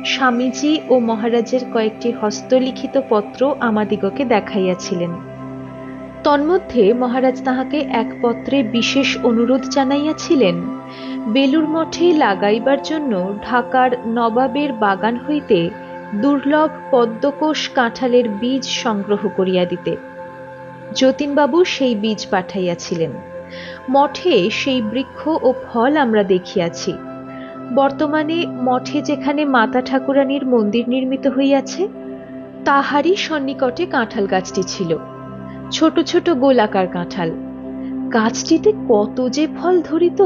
স্বামীজি ও মহারাজের কয়েকটি হস্তলিখিত পত্র আমাদিগকে দেখাইয়াছিলেন। তন্মধ্যে মহারাজ তাহাকে এক পত্রে বিশেষ অনুরোধ জানাইয়াছিলেন বেলুর মঠে লাগাইবার জন্য ঢাকার নবাবের বাগান হইতে দুর্লভ পদ্মকোষ কাঁঠালের বীজ সংগ্রহ করিয়া দিতে। যতীনবাবু সেই বীজ পাঠাইয়াছিলেন। মঠে সেই বৃক্ষ ও ফল আমরা দেখিয়াছি। বর্তমানে মঠে যেখানে মাতা ঠাকুরানীর মন্দির নির্মিত হইয়াছে, তাহারই সন্নিকটে কাঁঠাল গাছটি ছিল। ছোট ছোট গোলাকার কাঁঠাল। গাছটিতে কত যে ফল ধরিত!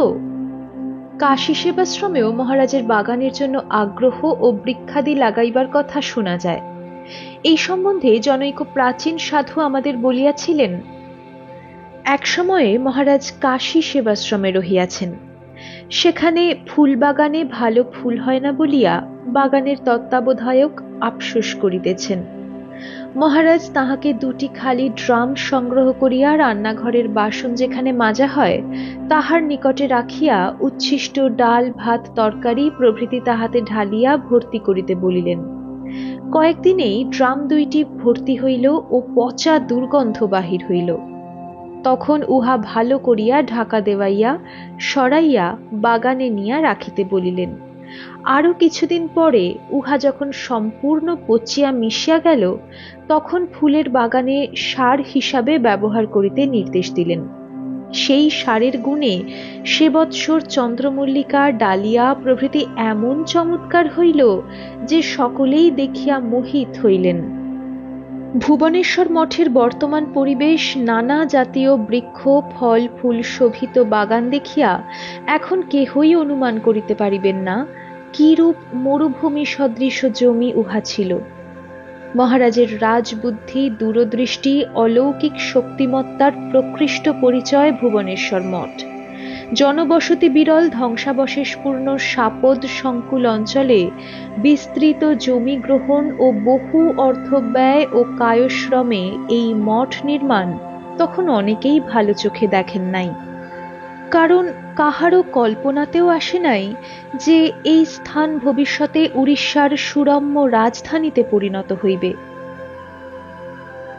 কাশী সেবাশ্রমেও মহারাজের বাগানের জন্য আগ্রহ ও বৃক্ষাদি লাগাইবার কথা শোনা যায়। এই সম্বন্ধে জনৈক প্রাচীন সাধু আমাদের বলিয়াছিলেন, এক সময়ে মহারাজ কাশী সেবাশ্রমে রহিয়াছেন। সেখানে ফুল বাগানে ভালো ফুল হয় না বলিয়া বাগানের তত্ত্বাবধায়ক আফসোস করিতেছেন। মহারাজ তাহাকে দুটি খালি ড্রাম সংগ্রহ করিয়া রান্নাঘরের বাসন যেখানে মাজা হয় তাহার নিকটে রাখিয়া উচ্ছিষ্ট ডাল, ভাত, তরকারি প্রভৃতি তাহাতে ঢালিয়া ভর্তি করিতে বলিলেন। কয়েকদিনেই ড্রাম দুইটি ভর্তি হইল ও পচা দুর্গন্ধ বাহির হইল। তখন উহা ভালো করিয়া ঢাকা দেওয়াইয়া সরাইয়া বাগানে নিয়া রাখিতে বলিলেন। আরও কিছুদিন পরে উহা যখন সম্পূর্ণ পচিয়া মিশিয়া গেল, তখন ফুলের বাগানে সার হিসাবে ব্যবহার করিতে নির্দেশ দিলেন। সেই সারের গুণে সে বৎসর চন্দ্রমল্লিকা, ডালিয়া প্রভৃতি এমন চমৎকার হইল যে সকলেই দেখিয়া মোহিত হইলেন। ভুবনেশ্বর মঠের বর্তমান পরিবেশ নানা জাতীয় বৃক্ষ, ফল, ফুল শোভিত বাগান দেখিয়া এখন কেহই অনুমান করিতে পারিবেন না কিরূপ মরুভূমি সদৃশ জমি উহা ছিল। মহারাজের রাজবুদ্ধি, দূরদৃষ্টি, অলৌকিক শক্তিমত্তার প্রকৃষ্ট পরিচয় ভুবনেশ্বর মঠ। জনবসতি বিরল, ধ্বংসাবশেষপূর্ণ সাপদ সংকুল অঞ্চলে বিস্তৃত জমি গ্রহণ ও বহু অর্থব্যয় ও কায়শ্রমে এই মঠ নির্মাণ তখন অনেকেই ভালো চোখে দেখেন নাই। কারণ কাহারও কল্পনাতেও আসে নাই যে এই স্থান ভবিষ্যতে উড়িষ্যার সুরম্য রাজধানীতে পরিণত হইবে।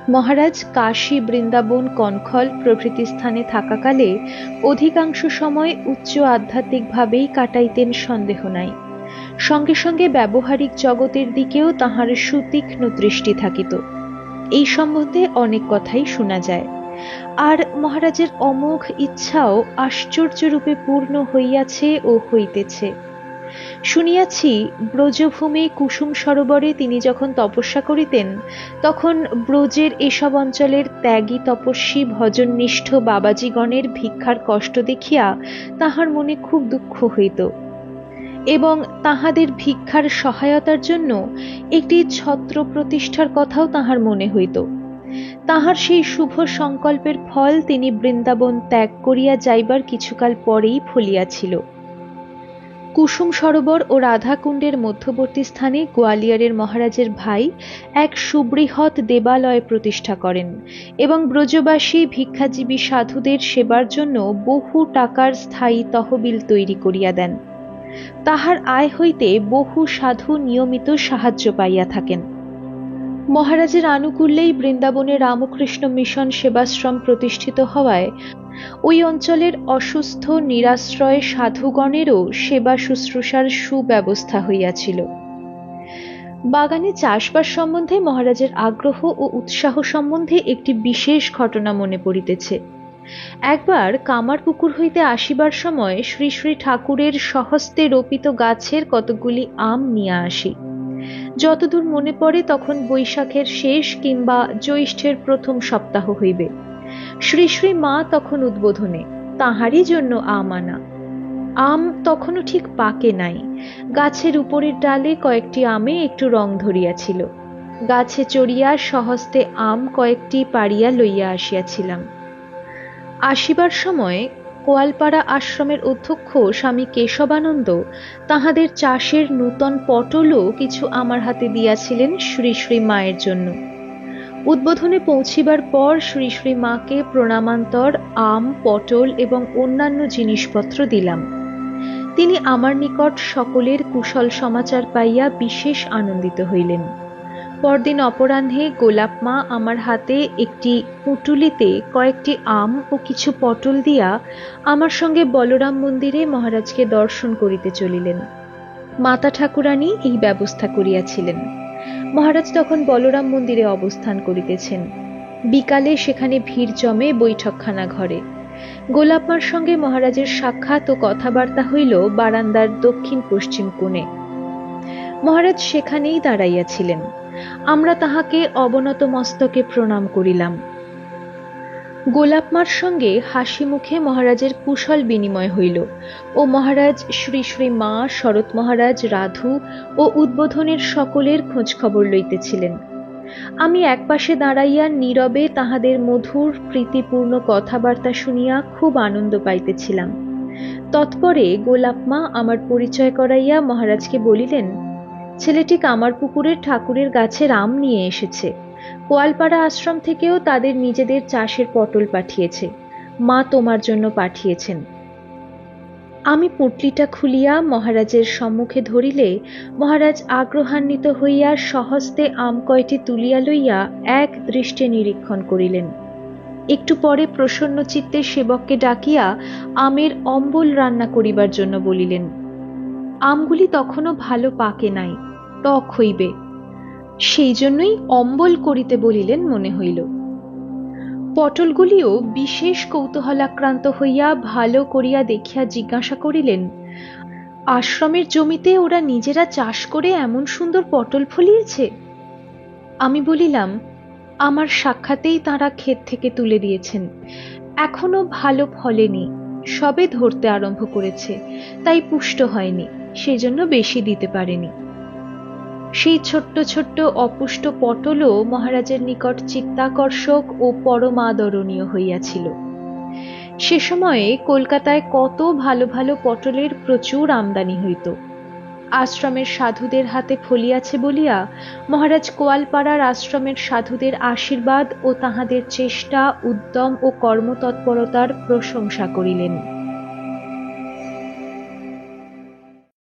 মহারাজ কাশী, বৃন্দাবন, কনখল প্রভৃতি স্থানে থাকাকালে অধিকাংশ সময় উচ্চ আধ্যাত্মিকভাবেই কাটাইতেন, সন্দেহ নাই। সঙ্গে সঙ্গে ব্যবহারিক জগতের দিকেও তাহার সুতীক্ষ্ণ দৃষ্টি থাকিত। এই সম্বন্ধে অনেক কথাই শোনা যায়। আর মহারাজের অমোঘ ইচ্ছাও আশ্চর্যরূপে পূর্ণ হইয়াছে ও হইতেছে। শুনিয়াছি ব্রজভূমে কুসুম সরোবরে তিনি যখন তপস্যা করিতেন, তখন ব্রজের এসব অঞ্চলের ত্যাগী তপস্বী ভজননিষ্ঠ বাবাজীগণের ভিক্ষার কষ্ট দেখিয়া তাহার মনে খুব দুঃখ হইত এবং তাহাদের ভিক্ষার সহায়তার জন্য একটি ছত্র প্রতিষ্ঠার কথাও তাহার মনে হইত। তাহার সেই শুভ সংকল্পের ফল তিনি বৃন্দাবন ত্যাগ করিয়া যাইবার কিছুকাল পরেই ফলিয়াছিল। কুসুম সরোবর ও রাধাকুণ্ডের মধ্যবর্তী স্থানে গোয়ালিয়রের মহারাজের ভাই এক সুবৃহৎ দেবালয় প্রতিষ্ঠা করেন এবং ব্রজবাসী ভিক্ষাজীবী সাধুদের সেবার জন্য বহু টাকার স্থায়ী তহবিল তৈরি করিয়া দেন। তাহার আয় হইতে বহু সাধু নিয়মিত সাহায্য পাইয়া থাকেন। মহারাজের আনুকূল্যেই বৃন্দাবনে রামকৃষ্ণ মিশন সেবাশ্রম প্রতিষ্ঠিত হওয়ায় ওই অঞ্চলের অসুস্থ নিরাশ্রয় সাধুগণেরও সেবা শুশ্রূষার সুব্যবস্থা হইয়াছিল। বাগানে চাষবাস সম্বন্ধে মহারাজের আগ্রহ ও উৎসাহ সম্বন্ধে একটি বিশেষ ঘটনা মনে পড়িতেছে। একবার কামারপুকুর হইতে আসিবার সময় শ্রী শ্রী ঠাকুরের স্বহস্তে রোপিত গাছের কতকগুলি আম নিয়ে আসি। যতদূর মনে পড়ে তখন বৈশাখের শেষ কিংবা জ্যৈষ্ঠের প্রথম সপ্তাহ হইবে। শ্রী শ্রী মা তখন উদ্বোধনে, তাহারই জন্য আম আনা। আম তখনও ঠিক পাকে নাই। গাছের উপরের ডালে কয়েকটি আমে একটু রং ধরিয়াছিল। গাছে চড়িয়া স্বহস্তে আম কয়েকটি পাড়িয়া লইয়া আসিয়াছিলাম। আসিবার সময় কোয়ালপাড়া আশ্রমের অধ্যক্ষ স্বামী কেশবানন্দ তাহাদের চাষের নূতন পটলও কিছু আমার হাতে দিয়াছিলেন শ্রী শ্রী মায়ের জন্য। উদ্বোধনে পৌঁছিবার পর শ্রী শ্রী মাকে প্রণামান্তর আম, পটল এবং অন্যান্য জিনিসপত্র দিলাম। তিনি আমার নিকট সকলের কুশল সমাচার পাইয়া বিশেষ আনন্দিত হইলেন। পরদিন অপরাহ্নে গোলাপ মা আমার হাতে একটি পুঁটুলিতে কয়েকটি আম ও কিছু পটল দিয়া আমার সঙ্গে বলরাম মন্দিরে মহারাজকে দর্শন করিতে চলিলেন। মাতা ঠাকুরানী এই ব্যবস্থা করিয়াছিলেন। মহারাজ তখন বলরাম মন্দিরে অবস্থান করিতেছেন। বিকালে সেখানে ভিড় জমে বৈঠকখানা ঘরে। গোলাপ মার সঙ্গে মহারাজের সাক্ষাৎ ও কথাবার্তা হইল বারান্দার দক্ষিণ পশ্চিম কোণে। মহারাজ সেখানেই দাঁড়াইয়াছিলেন। আমরা তাহাকে অবনত মস্তকে প্রণাম করিলাম। গোলাপ মার সঙ্গে হাসি মুখে মহারাজের কুশল বিনিময় হইল ও মহারাজ শ্রী শ্রী মা, শরৎ মহারাজ, রাধু ও উদ্বোধনের সকলের খোঁজ খবর লইতেছিলেন। আমি একপাশে দাঁড়াইয়া নীরবে তাহাদের মধুর প্রীতিপূর্ণ কথাবার্তা শুনিয়া খুব আনন্দ পাইতেছিলাম। তৎপরে গোলাপ মা আমার পরিচয় করাইয়া মহারাজকে বলিলেন, ছেলেটি কামারপুকুরের ঠাকুরের গাছের আম নিয়ে এসেছে। কোয়ালপাড়া আশ্রম থেকেও তাদের নিজেদের চাষের পটল পাঠিয়েছে। মা তোমার জন্য পাঠিয়েছেন। আমি পুঁটলিটা খুলিয়া মহারাজের সম্মুখে ধরিলে মহারাজ আগ্রহান্বিত হইয়া স্বহস্তে আম কয়টি তুলিয়া লইয়া এক দৃষ্টে নিরীক্ষণ করিলেন। একটু পরে প্রসন্ন চিত্তে সেবককে ডাকিয়া আমের অম্বল রান্না করিবার জন্য বলিলেন। আমগুলি তখনও ভালো পাকে নাই, টক হইবে, সেই জন্যই অম্বল করিতে বলিলেন মনে হইল। পটলগুলিও বিশেষ কৌতূহলাক্রান্ত হইয়া ভালো করিয়া দেখিয়া জিজ্ঞাসা করিলেন, আশ্রমের জমিতে ওরা নিজেরা চাষ করে এমন সুন্দর পটল ফলিয়েছে? আমি বলিলাম, আমার সাক্ষাতেই তাঁরা ক্ষেত থেকে তুলে দিয়েছেন, এখনো ভালো ফলেনি, সবে ধরতে আরম্ভ করেছে, তাই পুষ্ট হয়নি, সেই জন্য বেশি দিতে পারেনি। সেই ছোট্ট ছোট্ট অপুষ্ট পটলও মহারাজের নিকট চিত্তাকর্ষক ও পরমাদরণীয় হইয়াছিল। সে সময়ে কলকাতায় কত ভালো ভালো পটলের প্রচুর আমদানি হইত। আশ্রমের সাধুদের হাতে ফলিয়াছে বলিয়া মহারাজ কোয়ালপাড়ার আশ্রমের সাধুদের আশীর্বাদ ও তাহাদের চেষ্টা, উদ্যম ও কর্মতৎপরতার প্রশংসা করিলেন।